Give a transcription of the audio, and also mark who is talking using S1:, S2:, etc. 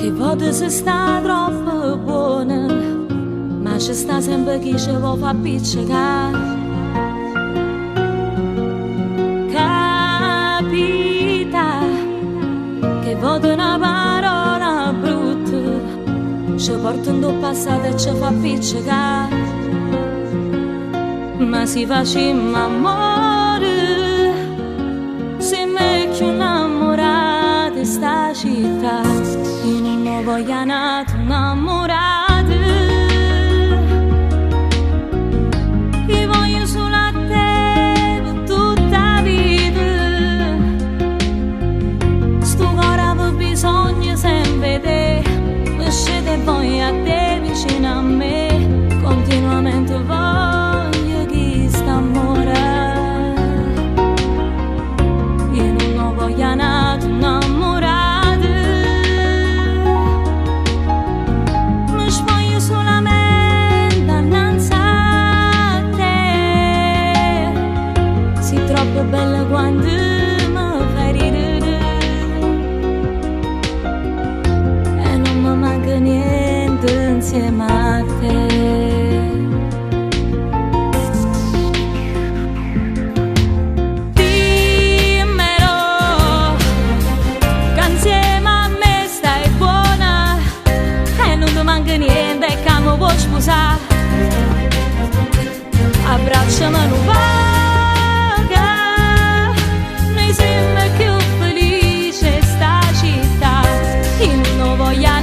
S1: Che volte se sta troppo buona, ma ci sta sempre chi ci vuole far piccicare. Capita che volte una parola brutta ci porta in tuo passato e ci fa piccicare. Ma si facciamo amore, se me più innamorata di sta città. Io non voglio nato innamorata, io voglio solo a te per tutta la vita. Sto cuore aveva bisogno sempre di te, mi scende e voglio a te vicino a me, continuamente voglio chi sta amore. Io non voglio nato innamorata, troppo bella quando mi fai ridere e non mi manca niente insieme a te. Dimmelo che insieme a me stai buona e non ti manca niente e che mi vuoi sposare. Abbracciami un po', voy a